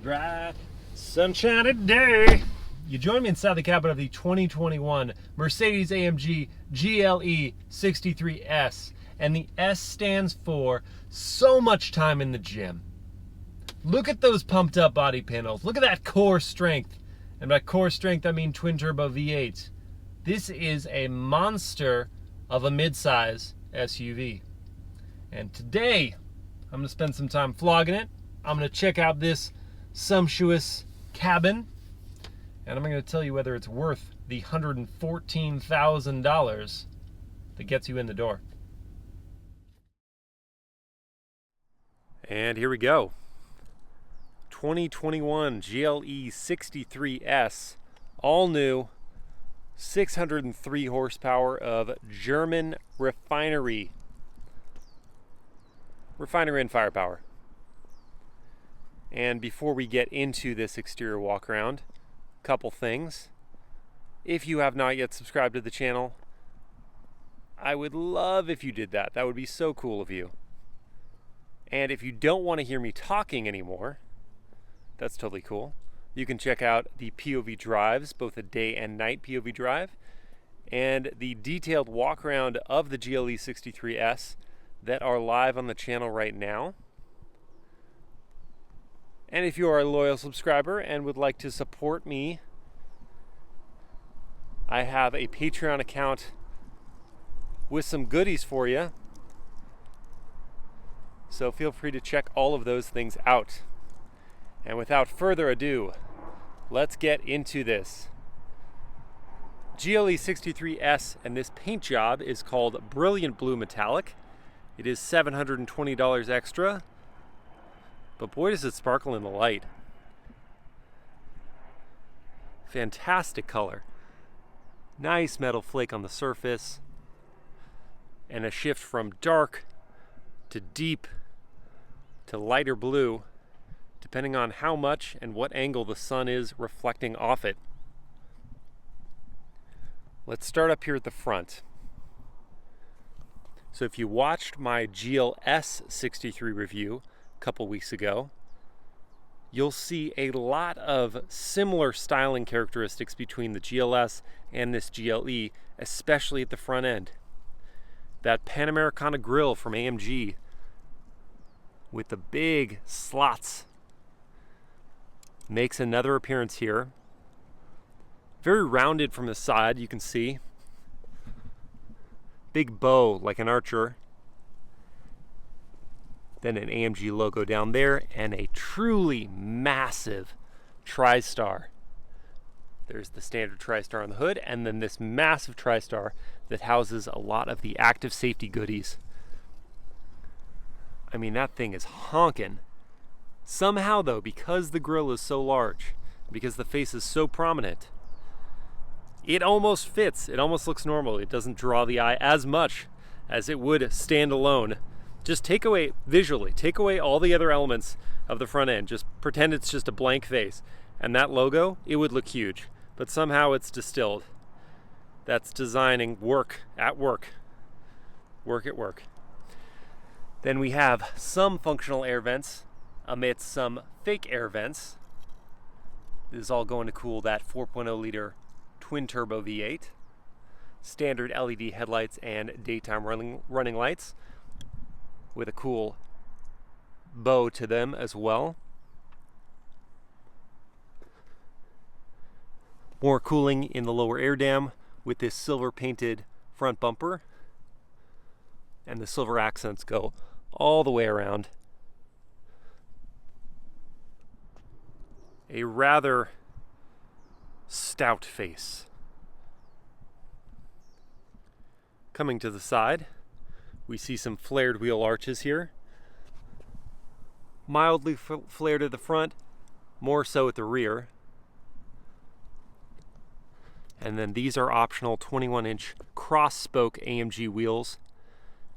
bright, sunshiny day. You join me inside the cabin of the 2021 Mercedes-AMG GLE 63S, and the S stands for so much time in the gym. Look at those pumped up body panels. Look at that core strength. And by core strength, I mean twin turbo V8. This is a monster of a midsize SUV. And today, I'm gonna spend some time flogging it. I'm gonna check out this sumptuous cabin, and I'm gonna tell you whether it's worth the $114,000 that gets you in the door. And here we go. 2021 GLE 63S, all new, 603 horsepower of German refinery and firepower. And before we get into this exterior walk around, a couple things. If you have not yet subscribed to the channel, I would love if you did that. That would be so cool of you. And if you don't want to hear me talking anymore, that's totally cool. You can check out the POV drives, both a day and night POV drive, and the detailed walk around of the GLE 63S that are live on the channel right now. And if you are a loyal subscriber and would like to support me, I have a Patreon account with some goodies for you. So feel free to check all of those things out. And without further ado, let's get into this. GLE 63S, and this paint job is called Brilliant Blue Metallic. It is $720 extra, but boy does it sparkle in the light. Fantastic color. Nice metal flake on the surface, and a shift from dark to deep to lighter blue, depending on how much and what angle the sun is reflecting off it. Let's start up here at the front. So if you watched my GLS 63 review a couple weeks ago, you'll see a lot of similar styling characteristics between the GLS and this GLE, especially at the front end. That Panamericana grille from AMG with the big slots makes another appearance here. Very rounded from the side, you can see. Big bow like an archer. Then an AMG logo down there, and a truly massive TriStar. There's the standard TriStar on the hood, and then this massive TriStar that houses a lot of the active safety goodies. I mean, that thing is honking. Somehow though, because the grille is so large, because the face is so prominent, it almost fits. It almost looks normal. It doesn't draw the eye as much as it would stand alone. Just take away, visually, take away all the other elements of the front end. Just pretend it's just a blank face. And that logo, it would look huge. But somehow it's distilled. That's designing work at work. Work at work. Then we have some functional air vents amidst some fake air vents. This is all going to cool that 4.0 liter twin turbo V8. Standard LED headlights and daytime running lights with a cool bow to them as well. More cooling in the lower air dam with this silver painted front bumper, and the silver accents go all the way around. A rather stout face. Coming to the side, we see some flared wheel arches here. Mildly flared at the front, more so at the rear. And then these are optional 21-inch cross-spoke AMG wheels.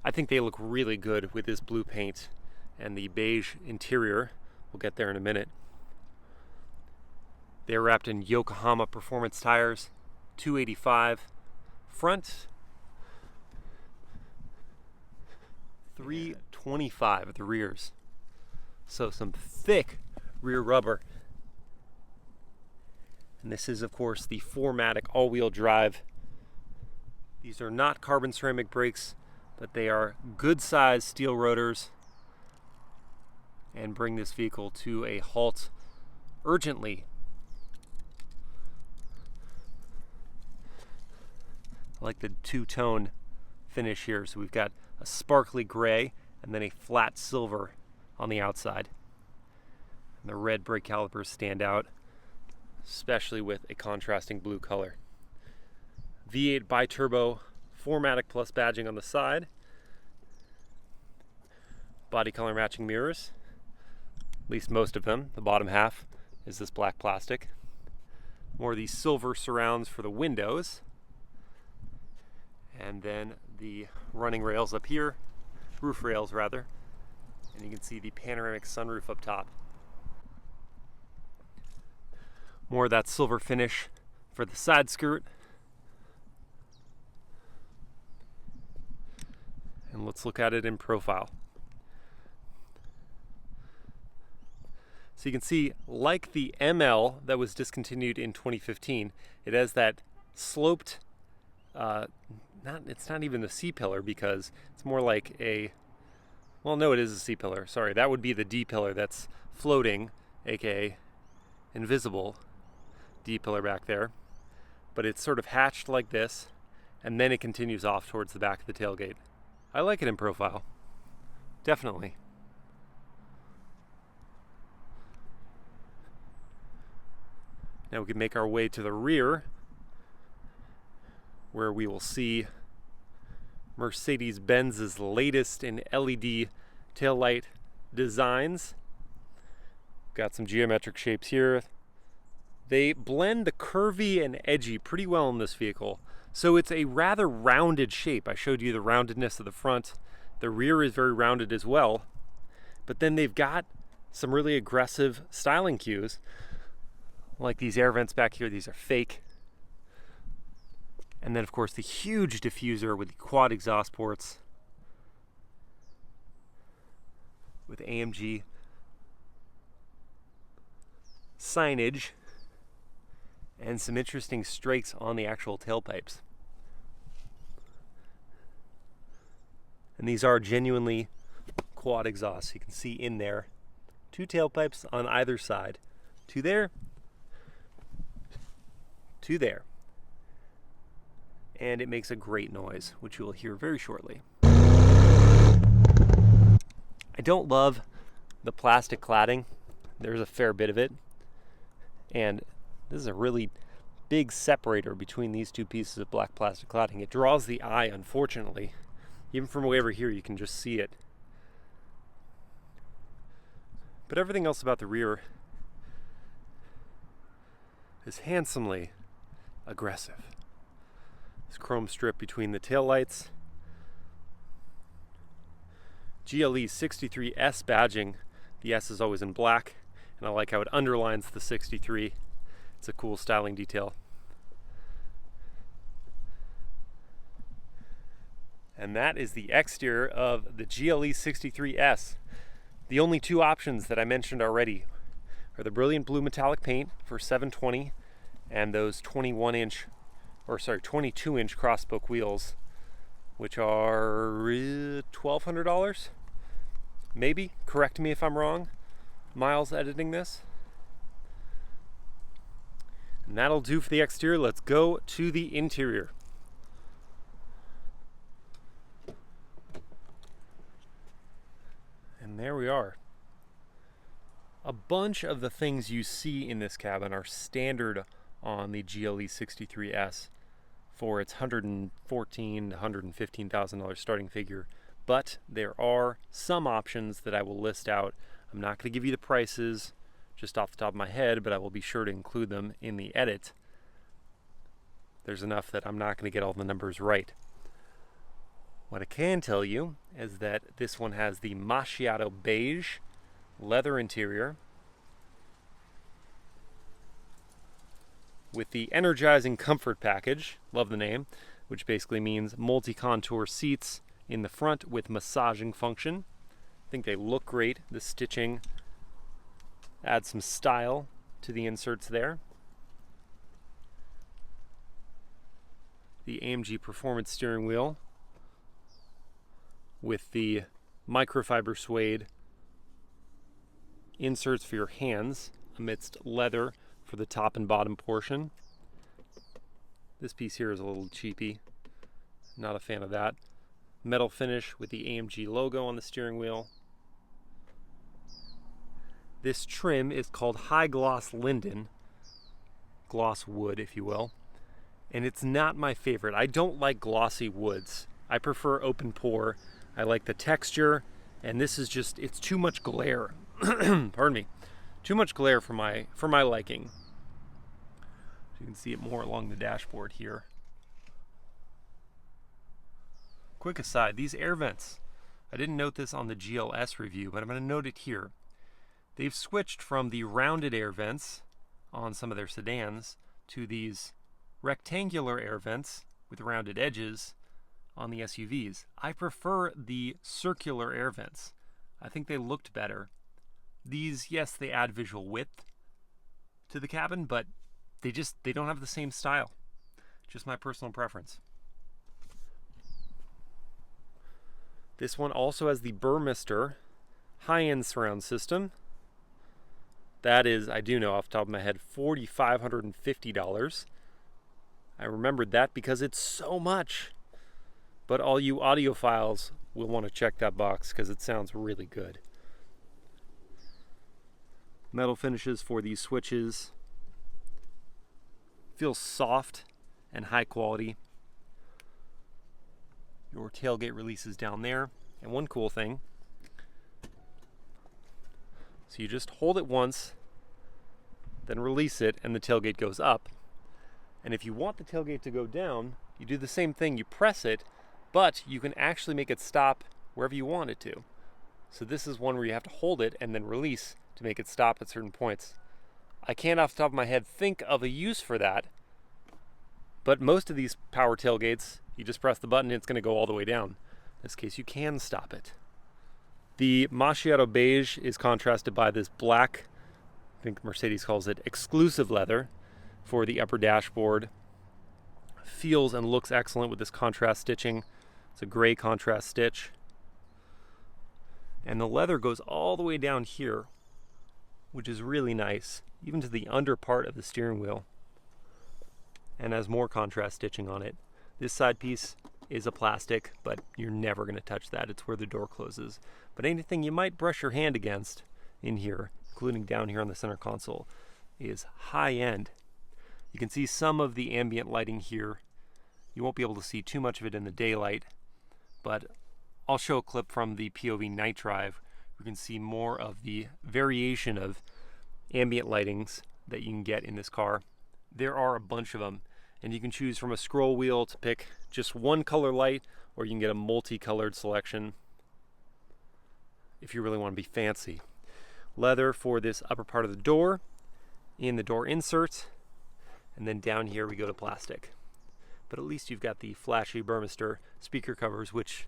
I think they look really good with this blue paint and the beige interior. We'll get there in a minute. They're wrapped in Yokohama performance tires, 285 front, 325 at the rears. So some thick rear rubber. And this is, of course, the 4MATIC all-wheel drive. These are not carbon ceramic brakes, but they are good-sized steel rotors and bring this vehicle to a halt urgently. I like the two-tone finish here. So we've got a sparkly gray and then a flat silver on the outside. And the red brake calipers stand out, especially with a contrasting blue color. V8 bi-turbo 4MATIC Plus badging on the side. Body color matching mirrors, at least most of them. The bottom half is this black plastic. More of these silver surrounds for the windows. And then the running rails up here, roof rails rather. And you can see the panoramic sunroof up top. More of that silver finish for the side skirt. And let's look at it in profile. So you can see, like the ML that was discontinued in 2015, it has that sloped, it's not even the C-pillar because it's more like a, well, no, it is a C-pillar. Sorry, that would be the D-pillar that's floating, aka invisible D-pillar back there. But it's sort of hatched like this, and then it continues off towards the back of the tailgate. I like it in profile, definitely. Now we can make our way to the rear, where we will see Mercedes-Benz's latest in LED taillight designs. Got some geometric shapes here. They blend the curvy and edgy pretty well in this vehicle. So it's a rather rounded shape. I showed you the roundedness of the front. The rear is very rounded as well. But then they've got some really aggressive styling cues. Like these air vents back here, these are fake. And then of course the huge diffuser with the quad exhaust ports. With AMG signage. And some interesting strakes on the actual tailpipes. And these are genuinely quad exhausts. You can see in there 2 tailpipes on either side. 2 there, 2 there. And it makes a great noise, which you will hear very shortly. I don't love the plastic cladding. There's a fair bit of it. And this is a really big separator between these 2 pieces of black plastic cladding. It draws the eye, unfortunately. Even from way over here, you can just see it. But everything else about the rear is handsomely aggressive. This chrome strip between the taillights. GLE 63S badging. The S is always in black, and I like how it underlines the 63. It's a cool styling detail. And that is the exterior of the GLE 63S. The only 2 options that I mentioned already are the brilliant blue metallic paint for $720 and those 22-inch crosspoke wheels, which are $1,200, maybe. Correct me if I'm wrong. Miles editing this. And that'll do for the exterior. Let's go to the interior. And there we are. A bunch of the things you see in this cabin are standard on the GLE 63S for its $114,000 to $115,000 starting figure. But there are some options that I will list out. I'm not going to give you the prices just off the top of my head, but I will be sure to include them in the edit. There's enough that I'm not going to get all the numbers right. What I can tell you is that this one has the macchiato beige leather interior with the energizing comfort package, love the name, which basically means multi-contour seats in the front with massaging function. I think they look great. The stitching Add some style to the inserts there. The AMG Performance steering wheel with the microfiber suede inserts for your hands amidst leather for the top and bottom portion. This piece here is a little cheapy. Not a fan of that. Metal finish with the AMG logo on the steering wheel. This trim is called High Gloss Linden, gloss wood if you will, and it's not my favorite. I don't like glossy woods. I prefer open pore. I like the texture, and this is just, it's too much glare. Pardon me. Too much glare for my liking. You can see it more along the dashboard here. Quick aside, these air vents, I didn't note this on the GLS review, but I'm going to note it here. They've switched from the rounded air vents on some of their sedans to these rectangular air vents with rounded edges on the SUVs. I prefer the circular air vents. I think they looked better. These, yes, they add visual width to the cabin, but they don't have the same style. Just my personal preference. This one also has the Burmester high-end surround system. That is, I do know off the top of my head, $4,550. I remembered that because it's so much. But all you audiophiles will want to check that box because it sounds really good. Metal finishes for these switches. Feels soft and high quality. Your tailgate releases down there. And one cool thing, so you just hold it once, then release it, and the tailgate goes up. And if you want the tailgate to go down, you do the same thing. You press it, but you can actually make it stop wherever you want it to. So this is one where you have to hold it and then release to make it stop at certain points. I can't off the top of my head think of a use for that, but most of these power tailgates, you just press the button and it's going to go all the way down. In this case, you can stop it. The macchiato beige is contrasted by this black, I think Mercedes calls it exclusive leather, for the upper dashboard. Feels and looks excellent with this contrast stitching. It's a gray contrast stitch. And the leather goes all the way down here, which is really nice, even to the under part of the steering wheel, and has more contrast stitching on it. This side piece is a plastic, but you're never going to touch that. It's where the door closes. But anything you might brush your hand against in here, including down here on the center console, is high end. You can see some of the ambient lighting here. You won't be able to see too much of it in the daylight, but I'll show a clip from the POV night drive. You can see more of the variation of ambient lightings that you can get in this car. There are a bunch of them, and you can choose from a scroll wheel to pick just one color light, or you can get a multicolored selection if you really want to be fancy. Leather for this upper part of the door, in the door inserts, and then down here we go to plastic. But at least you've got the flashy Burmester speaker covers, which,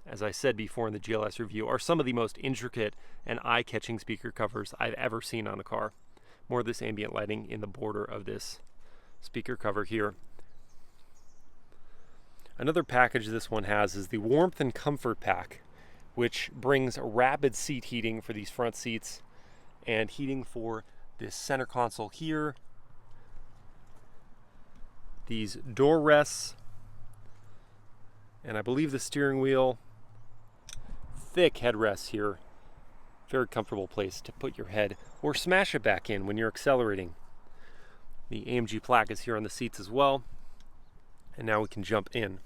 as I said before in the GLS review, are some of the most intricate and eye-catching speaker covers I've ever seen on a car. More of this ambient lighting in the border of this speaker cover here. Another package this one has is the Warmth and Comfort Pack, which brings rapid seat heating for these front seats and heating for this center console here, these door rests, and I believe the steering wheel. Thick headrests here. Very comfortable place to put your head or smash it back in when you're accelerating. The AMG plaque is here on the seats as well. And now we can jump in.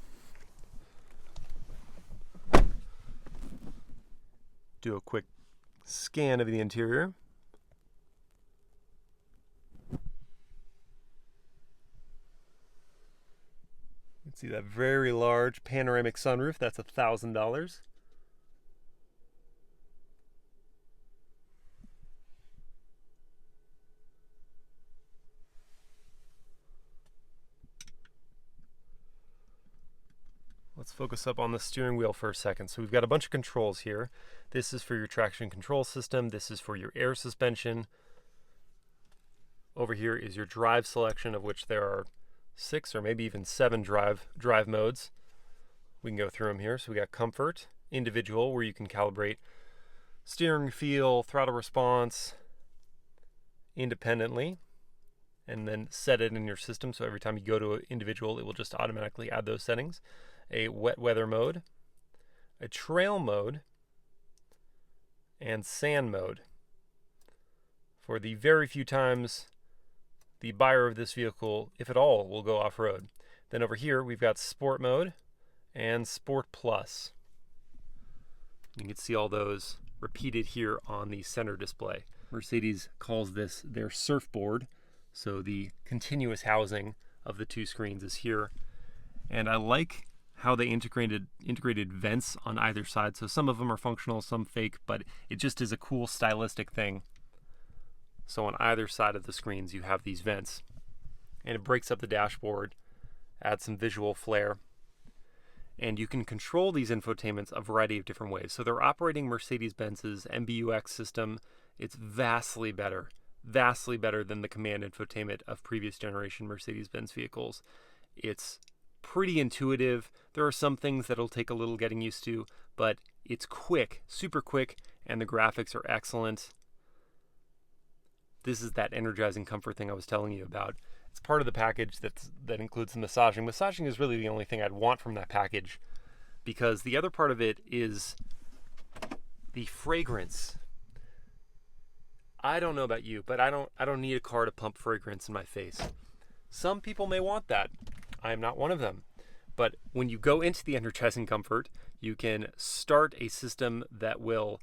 Do a quick scan of the interior. You can see that very large panoramic sunroof. That's $1,000. Let's focus up on the steering wheel for a second. So we've got a bunch of controls here. This is for your traction control system. This is for your air suspension. over here is your drive selection, of which there are 6 or maybe even 7 drive modes. We can go through them here. So we got comfort, individual, where you can calibrate steering feel, throttle response independently, and then set it in your system. So every time you go to an individual, it will just automatically add those settings. A wet weather mode, a trail mode, and sand mode. For the very few times the buyer of this vehicle, if at all, will go off-road. Then over here, we've got sport mode and sport plus. You can see all those repeated here on the center display. Mercedes calls this their surfboard, so the continuous housing of the 2 screens is here. And I like how they integrated vents on either side. So some of them are functional, some fake, but it just is a cool stylistic thing. So on either side of the screens you have these vents, and it breaks up the dashboard, adds some visual flair. And you can control these infotainments a variety of different ways. So they're operating Mercedes-Benz's MBUX system. It's vastly better than the command infotainment of previous generation Mercedes-Benz vehicles. It's pretty intuitive. There are some things that'll take a little getting used to, but it's quick, super quick, and the graphics are excellent. This is that energizing comfort thing I was telling you about. It's part of the package that includes the massaging. Massaging is really the only thing I'd want from that package, because the other part of it is the fragrance. I don't know about you, but I don't need a car to pump fragrance in my face. Some people may want that. I am not one of them. But when you go into the energizing comfort, you can start a system that will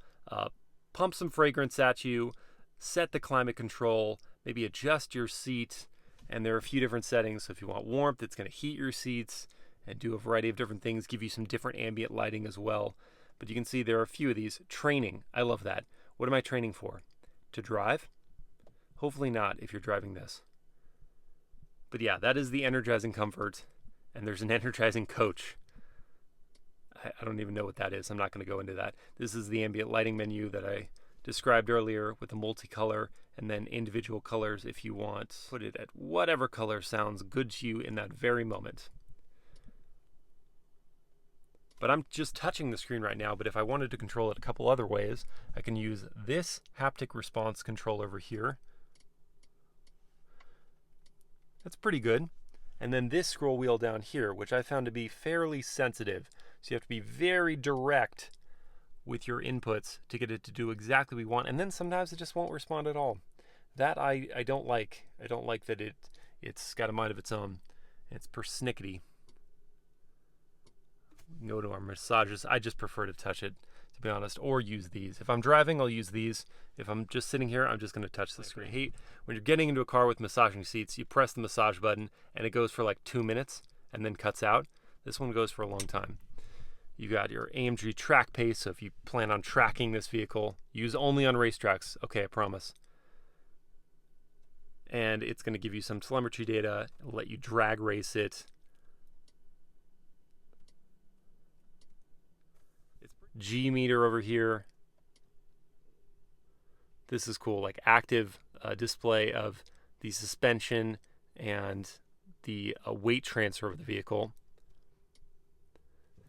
pump some fragrance at you, set the climate control, maybe adjust your seat, and there are a few different settings. So if you want warmth, it's going to heat your seats and do a variety of different things, give you some different ambient lighting as well. But you can see there are a few of these. Training, I love that. What am I training for? To drive? Hopefully not if you're driving this. But yeah, that is the energizing comfort, and there's an energizing coach. I don't even know what that is. I'm not going to go into that. This is the ambient lighting menu that I described earlier with the multicolor and then individual colors if you want. Put it at whatever color sounds good to you in that very moment. But I'm just touching the screen right now, but if I wanted to control it a couple other ways, I can use this haptic response control over here. That's pretty good. And then this scroll wheel down here, which I found to be fairly sensitive. So you have to be very direct with your inputs to get it to do exactly what we want. And then sometimes it just won't respond at all. That I don't like. I don't like that it's got a mind of its own. It's persnickety. Go to our massages. I just prefer to touch it, to be honest, or use these. If I'm driving, I'll use these. If I'm just sitting here, I'm just going to touch the screen. Hey, when you're getting into a car with massaging seats, you press the massage button and it goes for like 2 minutes and then cuts out. This one goes for a long time. You got your AMG track pace, so if you plan on tracking this vehicle, use only on racetracks. Okay, I promise. And it's going to give you some telemetry data, let you drag race it. G meter over here. This is cool, like active display of the suspension and the weight transfer of the vehicle.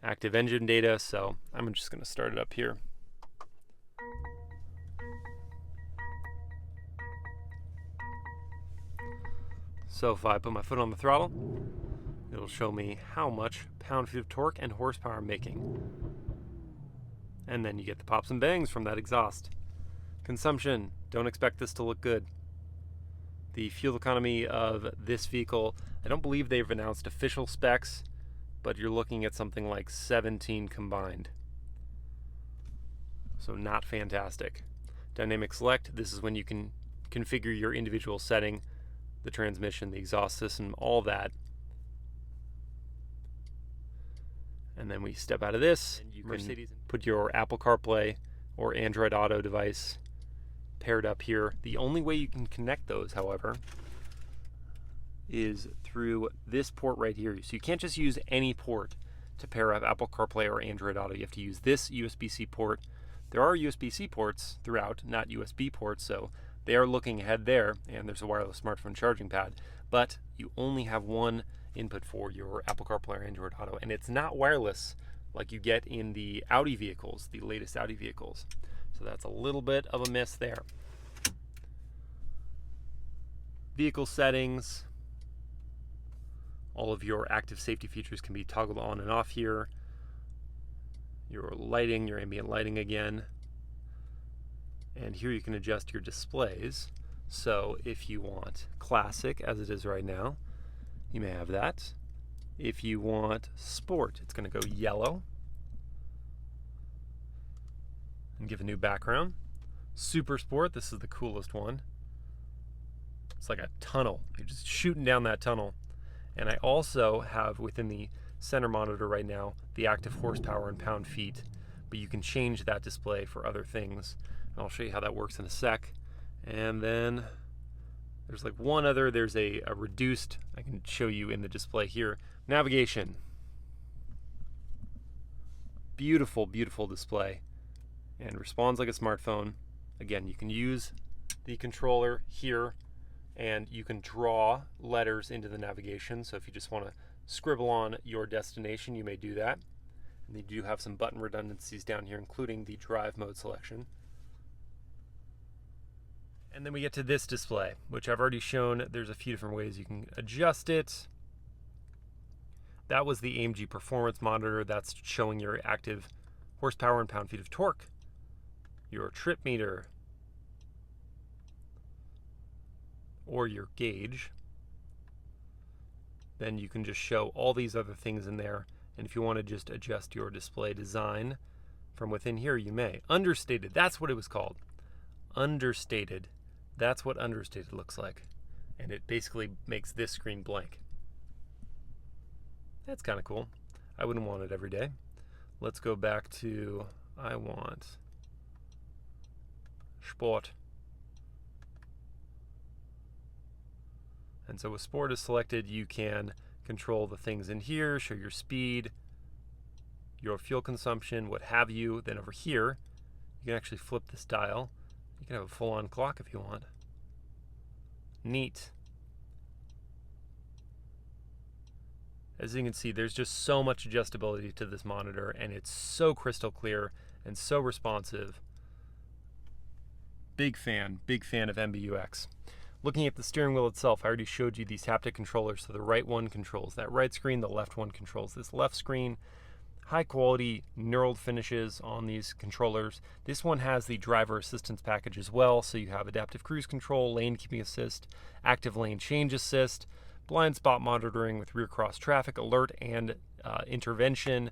Active engine data, so I'm just going to start it up here. So if I put my foot on the throttle, it'll show me how much pound-feet of torque and horsepower I'm making. And then you get the pops and bangs from that exhaust. Consumption, don't expect this to look good. The fuel economy of this vehicle, I don't believe they've announced official specs, but you're looking at something like 17 combined. So not fantastic. Dynamic select, this is when you can configure your individual setting, the transmission, the exhaust system, all that. And then we step out of this, and you can put your Apple CarPlay or Android Auto device paired up here. The only way you can connect those, however, is through this port right here. So you can't just use any port to pair up Apple CarPlay or Android Auto. You have to use this USB-C port. There are USB-C ports throughout, not USB ports, so they are looking ahead there, and there's a wireless smartphone charging pad, but you only have one input for your Apple CarPlay or Android Auto, and it's not wireless like you get in the Audi vehicles, the latest Audi vehicles. So that's a little bit of a miss there. Vehicle settings. All of your active safety features can be toggled on and off here. Your lighting, your ambient lighting again. And here you can adjust your displays. So if you want classic, as it is right now, you may have that. If you want sport, it's going to go yellow and give a new background. Super sport, this is the coolest one. It's like a tunnel. You're just shooting down that tunnel. And I also have within the center monitor right now the active horsepower in pound-feet, but you can change that display for other things. And I'll show you how that works in a sec. And then there's like one other, there's a reduced, I can show you in the display here. Navigation. Beautiful, beautiful display. And responds like a smartphone. Again, you can use the controller here, and you can draw letters into the navigation. So if you just want to scribble on your destination, you may do that. And you do have some button redundancies down here, including the drive mode selection. And then we get to this display, which I've already shown. There's a few different ways you can adjust it. That was the AMG performance monitor. That's showing your active horsepower and pound-feet of torque. Your trip meter, or your gauge. Then you can just show all these other things in there. And if you want to just adjust your display design from within here, you may. Understated, that's what it was called. Understated. That's what understated looks like. And it basically makes this screen blank. That's kind of cool. I wouldn't want it every day. Let's go back to, I want Sport. And so with Sport is selected, you can control the things in here, show your speed, your fuel consumption, what have you. Then over here, you can actually flip this dial. You can have a full-on clock if you want. Neat. As you can see, there's just so much adjustability to this monitor, and it's so crystal clear and so responsive. Big fan of MBUX. Looking at the steering wheel itself, I already showed you these haptic controllers. So the right one controls that right screen, the left one controls this left screen. High quality knurled finishes on these controllers. This one has the driver assistance package as well. So you have adaptive cruise control, lane keeping assist, active lane change assist, blind spot monitoring with rear cross traffic alert and intervention,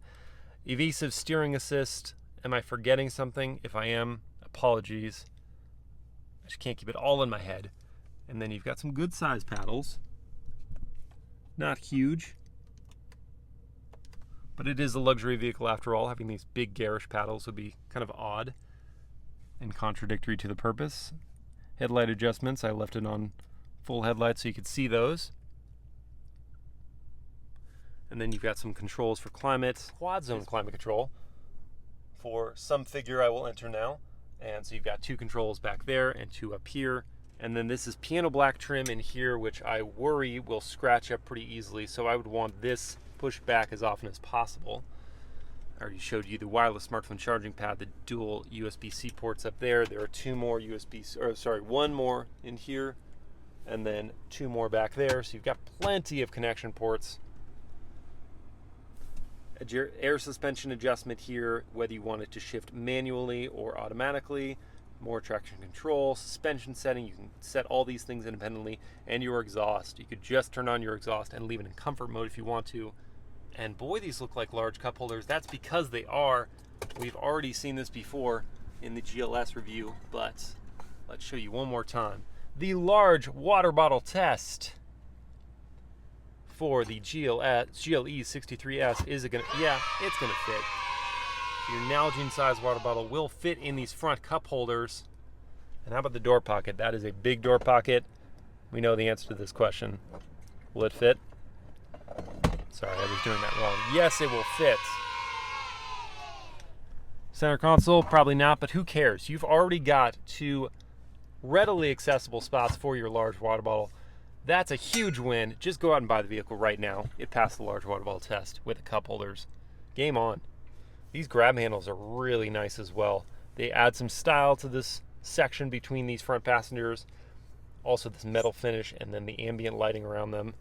evasive steering assist. Am I forgetting something? If I am, apologies. I just can't keep it all in my head. And then you've got some good size paddles. Not huge, but it is a luxury vehicle after all. Having these big garish paddles would be kind of odd and contradictory to the purpose. Headlight adjustments, I left it on full headlight so you could see those. And then you've got some controls for climate, quad zone climate control for some figure I will enter now. And so you've got two controls back there and two up here. And then this is piano black trim in here, which I worry will scratch up pretty easily. So I would want this pushed back as often as possible. I already showed you the wireless smartphone charging pad, the dual USB-C ports up there. There are one more in here, and then two more back there. So you've got plenty of connection ports. Air suspension adjustment here, whether you want it to shift manually or automatically. More traction control, suspension setting. You can set all these things independently. And your exhaust. You could just turn on your exhaust and leave it in comfort mode if you want to. And boy, these look like large cup holders. That's because they are. We've already seen this before in the GLS review, but let's show you one more time. The large water bottle test for the GLE 63S. Is it gonna? Yeah, it's gonna fit. Your Nalgene size water bottle will fit in these front cup holders. And how about the door pocket? That is a big door pocket. We know the answer to this question. Will it fit? Sorry, I was doing that wrong. Yes, it will fit. Center console, probably not, but who cares? You've already got two readily accessible spots for your large water bottle. That's a huge win. Just go out and buy the vehicle right now. It passed the large water bottle test with the cup holders. Game on. These grab handles are really nice as well. They add some style to this section between these front passengers. Also this metal finish and then the ambient lighting around them.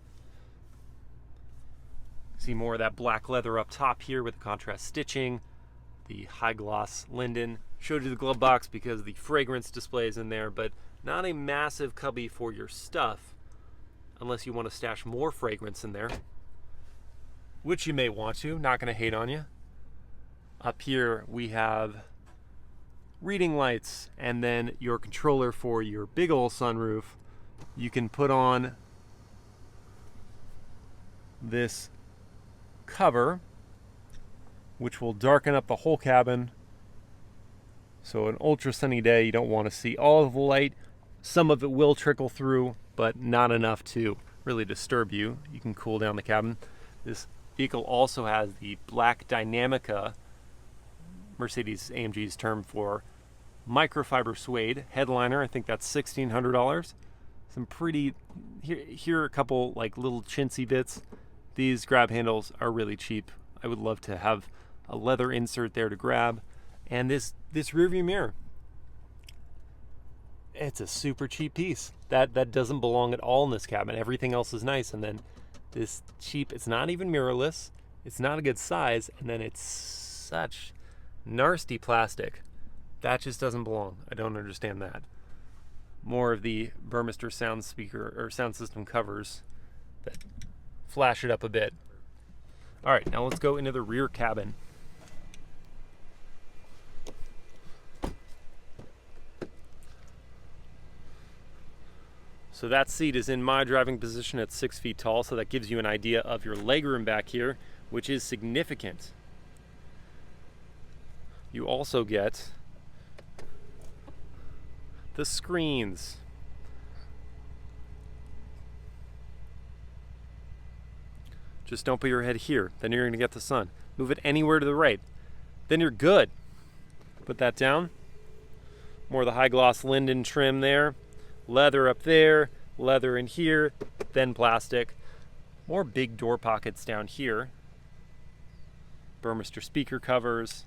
See more of that black leather up top here with the contrast stitching. The high gloss linden. Showed you the glove box because the fragrance display is in there, but not a massive cubby for your stuff unless you want to stash more fragrance in there, which you may want to. Not going to hate on you. Up here we have reading lights and then your controller for your big old sunroof. You can put on this cover which will darken up the whole cabin. So an ultra sunny day, you don't want to see all of the light. Some of it will trickle through, but not enough to really disturb you. You can cool down the cabin. This vehicle also has the black Dynamica, Mercedes-AMG's term for microfiber suede headliner. I think that's $1,600. Some pretty, here are a couple like little chintzy bits. These grab handles are really cheap. I would love to have a leather insert there to grab. And this rear view mirror, it's a super cheap piece. That doesn't belong at all in this cabin. Everything else is nice. And then this cheap, it's not even mirrorless. It's not a good size. And then it's such nasty plastic. That just doesn't belong. I don't understand that. More of the Burmester sound speaker or sound system covers that flash it up a bit. All right, now let's go into the rear cabin. So that seat is in my driving position at 6 feet tall, so that gives you an idea of your legroom back here, which is significant. You also get the screens. Just don't put your head here, then you're gonna get the sun. Move it anywhere to the right, then you're good. Put that down. More of the high gloss linden trim there. Leather up there, leather in here, then plastic. More big door pockets down here. Burmester speaker covers.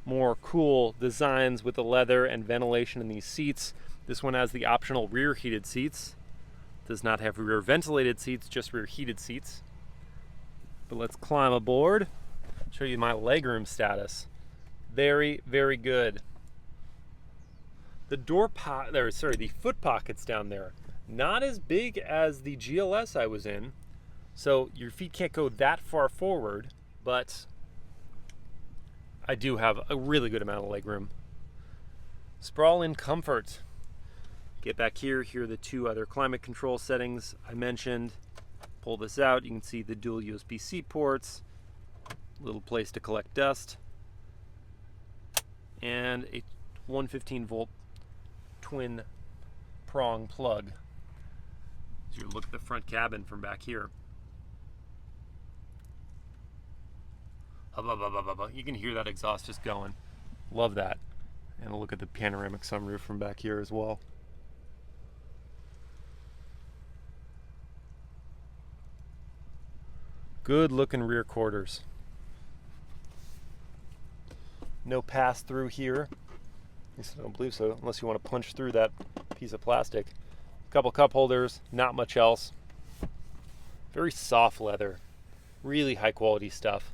More cool designs with the leather and ventilation in these seats. This one has the optional rear heated seats. Does not have rear ventilated seats, just rear heated seats. But let's climb aboard. Show you my legroom status. Very, very good. The the foot pockets down there, not as big as the GLS I was in. So your feet can't go that far forward, but I do have a really good amount of legroom. Sprawl in comfort. Get back here. Here are the two other climate control settings I mentioned. Pull this out. You can see the dual USB-C ports. Little place to collect dust. And a 115 volt twin prong plug. As you look at the front cabin from back here. You can hear that exhaust just going. Love that. And a look at the panoramic sunroof from back here as well. Good looking rear quarters. No pass through here. At least I don't believe so, unless you want to punch through that piece of plastic. A couple cup holders, not much else. Very soft leather. Really high quality stuff.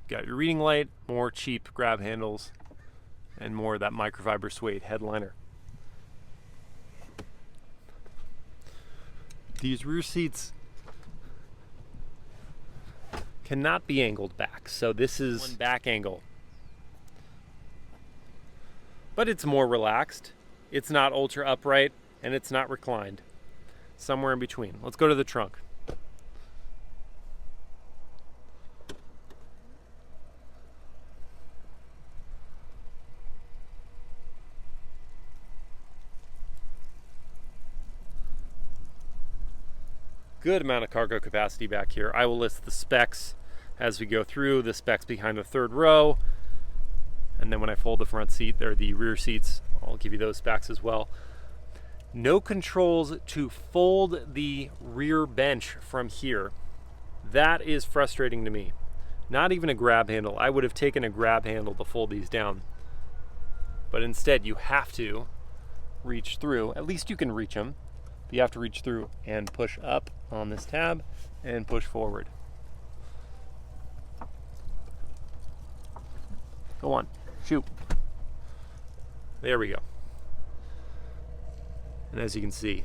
Got your reading light, more cheap grab handles, and more of that microfiber suede headliner. These rear seats cannot be angled back, so this is one back angle. But it's more relaxed. It's not ultra upright, and it's not reclined. Somewhere in between. Let's go to the trunk. Good amount of cargo capacity back here. I will list the specs as we go through. The specs behind the third row. And then when I fold the front seat, or the rear seats, I'll give you those specs as well. No controls to fold the rear bench from here. That is frustrating to me. Not even a grab handle. I would have taken a grab handle to fold these down. But instead you have to reach through. At least you can reach them. But you have to reach through and push up on this tab and push forward. Go on, shoot. There we go. And as you can see,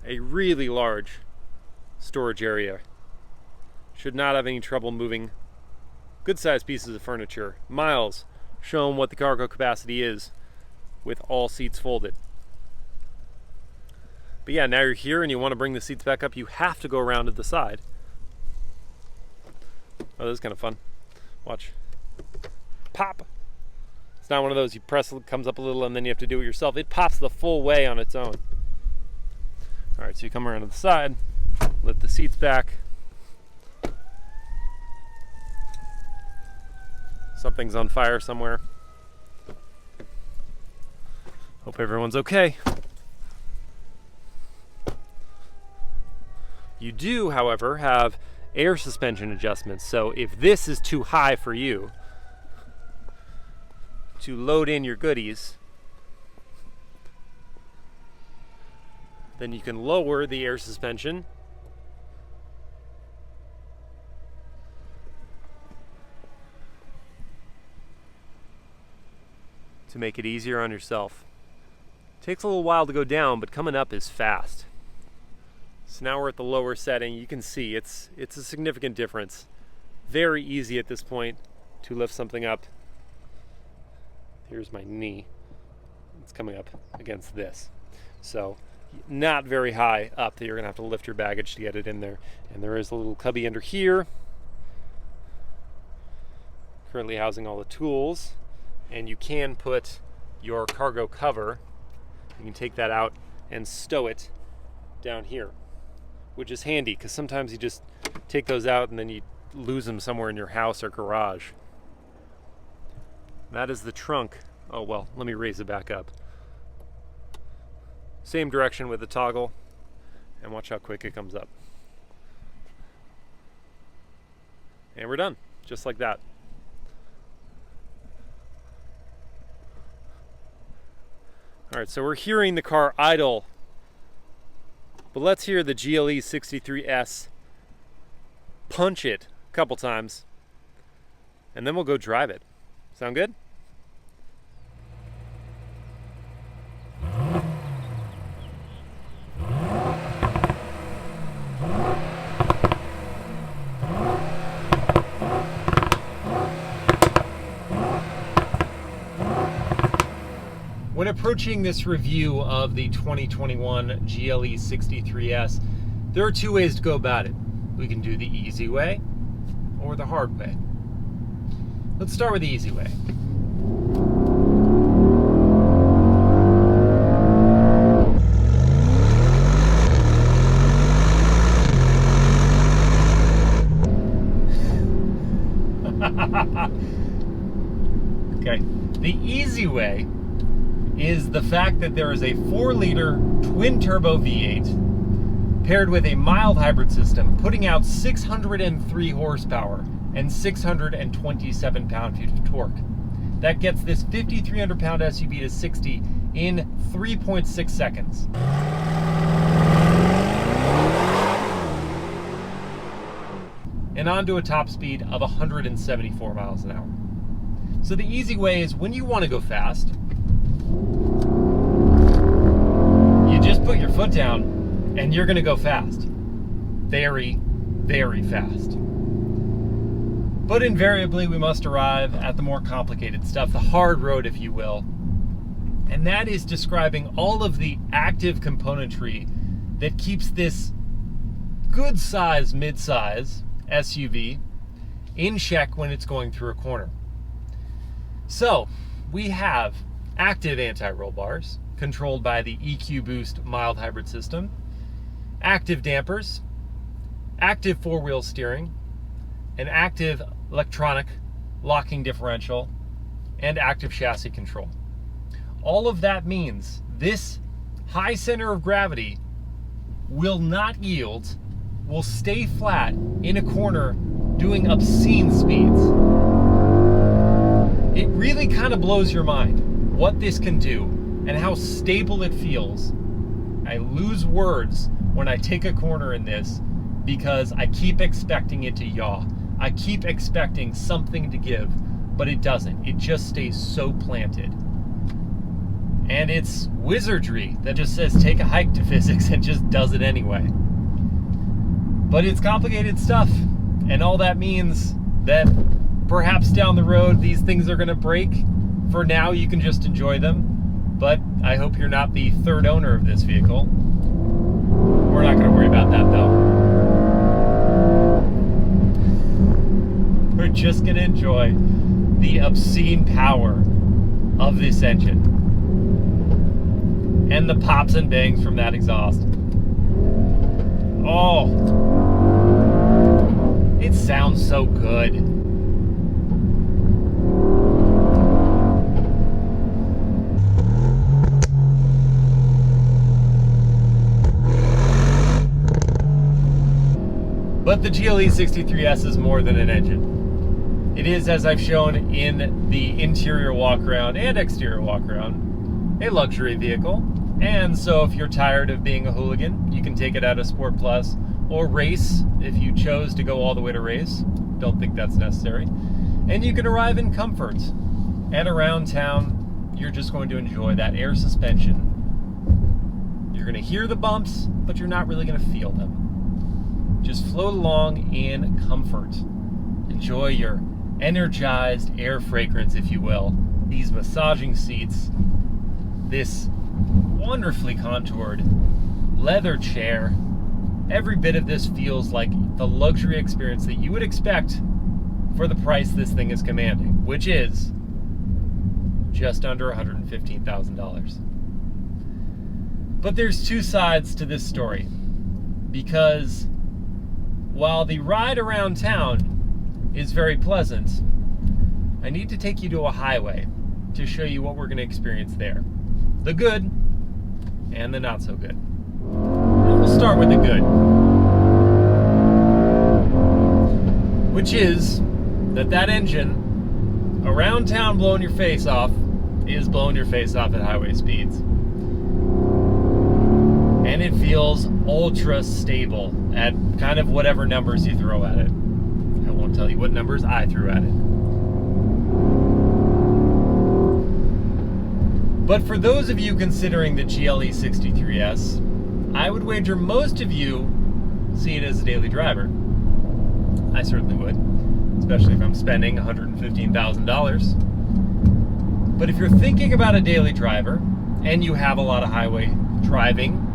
a really large storage area. Should not have any trouble moving good sized pieces of furniture. Miles, show them what the cargo capacity is with all seats folded. But yeah, now you're here and you want to bring the seats back up, you have to go around to the side. Oh, this is kind of fun. Watch. Pop! It's not one of those you press, it comes up a little and then you have to do it yourself. It pops the full way on its own. Alright, so you come around to the side, lift the seats back. Something's on fire somewhere. Hope everyone's okay. You do, however, have air suspension adjustments. So if this is too high for you to load in your goodies, then you can lower the air suspension to make it easier on yourself. Takes a little while to go down, but coming up is fast. So now we're at the lower setting. You can see it's a significant difference. Very easy at this point to lift something up. Here's my knee. It's coming up against this. So not very high up that you're gonna have to lift your baggage to get it in there. And there is a little cubby under here, currently housing all the tools. And you can put your cargo cover, you can take that out and stow it down here, which is handy because sometimes you just take those out and then you lose them somewhere in your house or garage. That is the trunk. Oh well, let me raise it back up. Same direction with the toggle, and watch how quick it comes up. And we're done, just like that. All right, so we're hearing the car idle, but let's hear the GLE 63S punch it a couple times, and then we'll go drive it. Sound good? When approaching this review of the 2021 GLE 63S, there are two ways to go about it. We can do the easy way or the hard way. Let's start with the easy way. Okay, the easy way is the fact that there is a 4-liter twin-turbo V8 paired with a mild hybrid system, putting out 603 horsepower and 627 pound-feet of torque. That gets this 5,300 pound SUV to 60 in 3.6 seconds. And onto a top speed of 174 miles an hour. So the easy way is when you want to go fast, you just put your foot down and you're going to go fast. Very, very fast. But invariably we must arrive at the more complicated stuff, the hard road if you will. And that is describing all of the active componentry that keeps this good size, mid-size SUV in check when it's going through a corner. So we have active anti-roll bars controlled by the EQ Boost mild hybrid system, active dampers, active four-wheel steering, an active electronic locking differential, and active chassis control. All of that means this high center of gravity will not yield, will stay flat in a corner doing obscene speeds. It really kind of blows your mind what this can do and how stable it feels. I lose words when I take a corner in this because I keep expecting it to yaw. I keep expecting something to give, but it doesn't. It just stays so planted. And it's wizardry that just says take a hike to physics and just does it anyway. But it's complicated stuff, and all that means that perhaps down the road these things are going to break. For now you can just enjoy them, but I hope you're not the third owner of this vehicle. We're not going to worry about that though. We're just going to enjoy the obscene power of this engine and the pops and bangs from that exhaust. Oh, it sounds so good. But the GLE 63S is more than an engine. It is, as I've shown in the interior walk-around and exterior walk-around, a luxury vehicle. And so if you're tired of being a hooligan, you can take it out of Sport Plus or race if you chose to go all the way to race. Don't think that's necessary. And you can arrive in comfort. And around town, you're just going to enjoy that air suspension. You're going to hear the bumps, but you're not really going to feel them. Just float along in comfort. Enjoy your energized air fragrance, if you will. These massaging seats, this wonderfully contoured leather chair. Every bit of this feels like the luxury experience that you would expect for the price this thing is commanding, which is just under $115,000. But there's two sides to this story, because while the ride around town is very pleasant, I need to take you to a highway to show you what we're going to experience there. The good and the not so good. And we'll start with the good, which is that engine around town blowing your face off is blowing your face off at highway speeds. And it feels ultra stable at kind of whatever numbers you throw at it. I won't tell you what numbers I threw at it. But for those of you considering the GLE 63S, I would wager most of you see it as a daily driver. I certainly would, especially if I'm spending $115,000. But if you're thinking about a daily driver and you have a lot of highway driving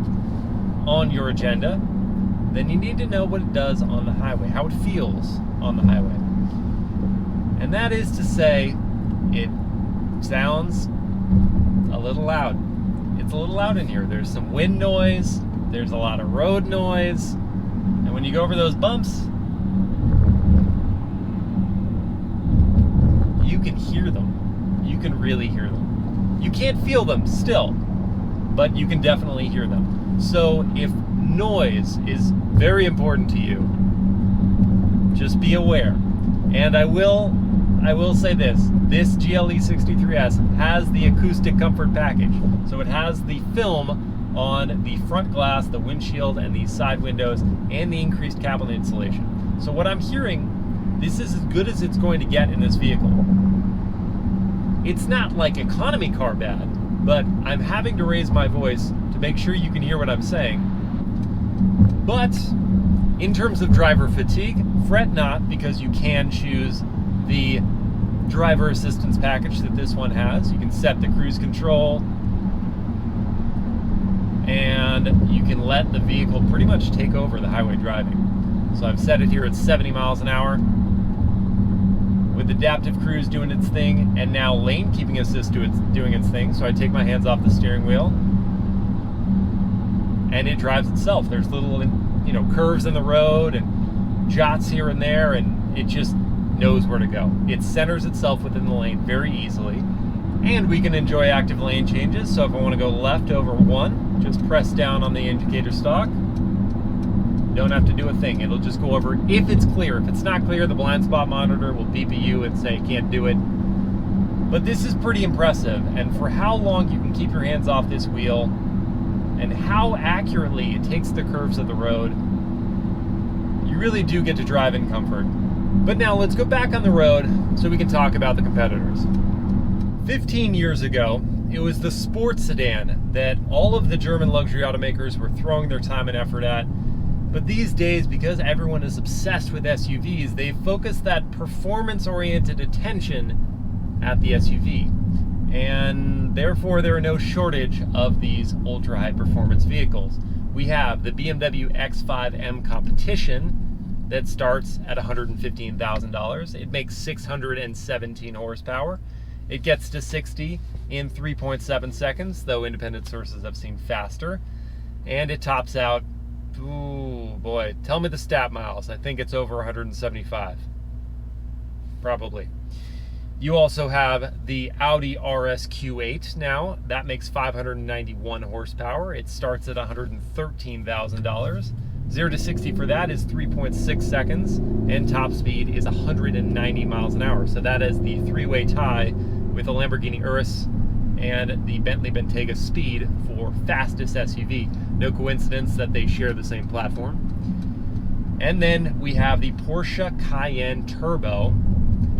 on your agenda, then you need to know what it does on the highway, how it feels on the highway. And that is to say, it sounds a little loud. It's a little loud in here. There's some wind noise, there's a lot of road noise, and when you go over those bumps, you can hear them. You can really hear them. You can't feel them still, but you can definitely hear them. So if noise is very important to you, just be aware. And I will say this GLE 63S has the acoustic comfort package. So it has the film on the front glass, the windshield, and the side windows, and the increased cabin insulation. So what I'm hearing, this is as good as it's going to get in this vehicle. It's not like economy car bad, but I'm having to raise my voice to make sure you can hear what I'm saying. But in terms of driver fatigue, fret not, because you can choose the driver assistance package that this one has. You can set the cruise control, and you can let the vehicle pretty much take over the highway driving. So I've set it here at 70 miles an hour with adaptive cruise doing its thing, and now lane keeping assist doing its thing. So I take my hands off the steering wheel and it drives itself. There's little, curves in the road and jots here and there, and it just knows where to go. It centers itself within the lane very easily, and we can enjoy active lane changes. So if I want to go left over 1, just press down on the indicator stalk. Don't have to do a thing. It'll just go over if it's clear. If it's not clear, the blind spot monitor will beep at you and say can't do it. But this is pretty impressive, and for how long you can keep your hands off this wheel and how accurately it takes the curves of the road, you really do get to drive in comfort. But now let's go back on the road so we can talk about the competitors. 15 years ago, it was the sports sedan that all of the German luxury automakers were throwing their time and effort at. But these days, because everyone is obsessed with SUVs, they've focused that performance-oriented attention at the SUV. And therefore, there are no shortage of these ultra-high performance vehicles. We have the BMW X5M Competition that starts at $115,000. It makes 617 horsepower. It gets to 60 in 3.7 seconds, though independent sources have seen faster. And it tops out, ooh boy, tell me the stat miles. I think it's over 175. Probably. You also have the Audi RS Q8 now. That makes 591 horsepower. It starts at $113,000. 0 to 60 for that is 3.6 seconds, and top speed is 190 miles an hour. So that is the three-way tie with the Lamborghini Urus and the Bentley Bentayga Speed for fastest SUV. No coincidence that they share the same platform. And then we have the Porsche Cayenne Turbo.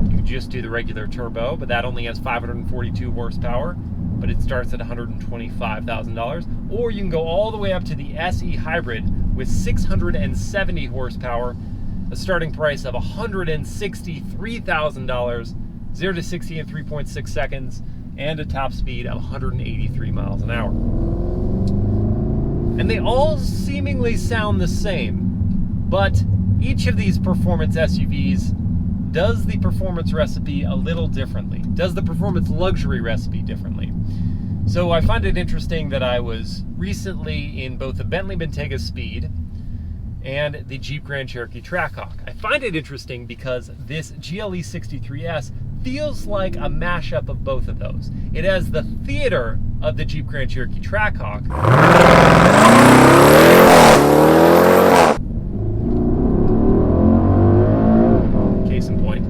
You can just do the regular turbo, but that only has 542 horsepower, but it starts at $125,000. Or you can go all the way up to the SE Hybrid with 670 horsepower, a starting price of $163,000, 0 to 60 in 3.6 seconds, and a top speed of 183 miles an hour. And they all seemingly sound the same, but each of these performance SUVs does the performance recipe a little differently, does the performance luxury recipe differently. So I find it interesting that I was recently in both the Bentley Bentayga Speed and the Jeep Grand Cherokee Trackhawk. I find it interesting because this GLE 63S feels like a mashup of both of those. It has the theater of the Jeep Grand Cherokee Trackhawk, case in point,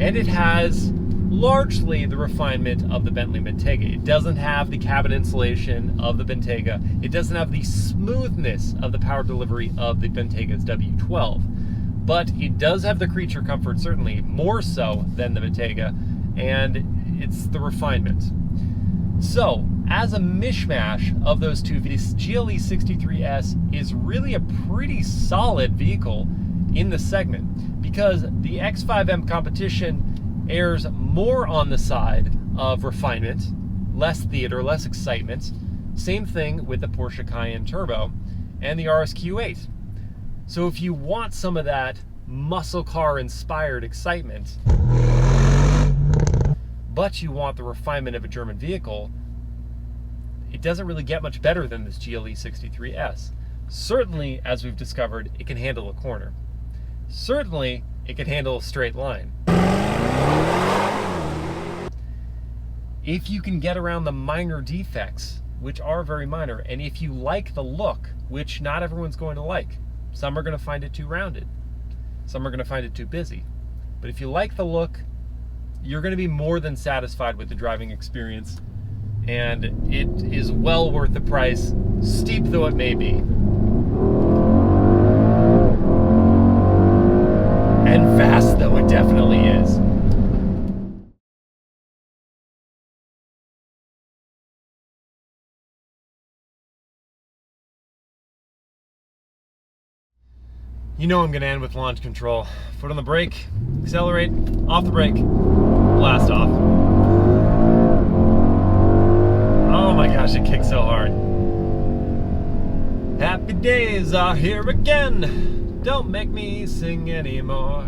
and it has largely the refinement of the Bentley Bentayga. It doesn't have the cabin insulation of the Bentayga. It doesn't have the smoothness of the power delivery of the Bentayga's W12. But it does have the creature comfort, certainly more so than the Bentayga, and it's the refinement. So, as a mishmash of those two, this GLE 63S is really a pretty solid vehicle in the segment, because the X5M Competition airs more on the side of refinement, less theater, less excitement. Same thing with the Porsche Cayenne Turbo and the RS Q8. So if you want some of that muscle car inspired excitement, but you want the refinement of a German vehicle, it doesn't really get much better than this GLE 63S. Certainly, as we've discovered, it can handle a corner. Certainly, it can handle a straight line. If you can get around the minor defects, which are very minor, and if you like the look, which not everyone's going to like. Some are going to find it too rounded. Some are going to find it too busy. But if you like the look, you're going to be more than satisfied with the driving experience, and it is well worth the price, steep though it may be. And fast though it definitely is. You know I'm going to end with launch control. Foot on the brake, accelerate, off the brake, blast off. Oh my gosh, it kicks so hard. Happy days are here again. Don't make me sing anymore.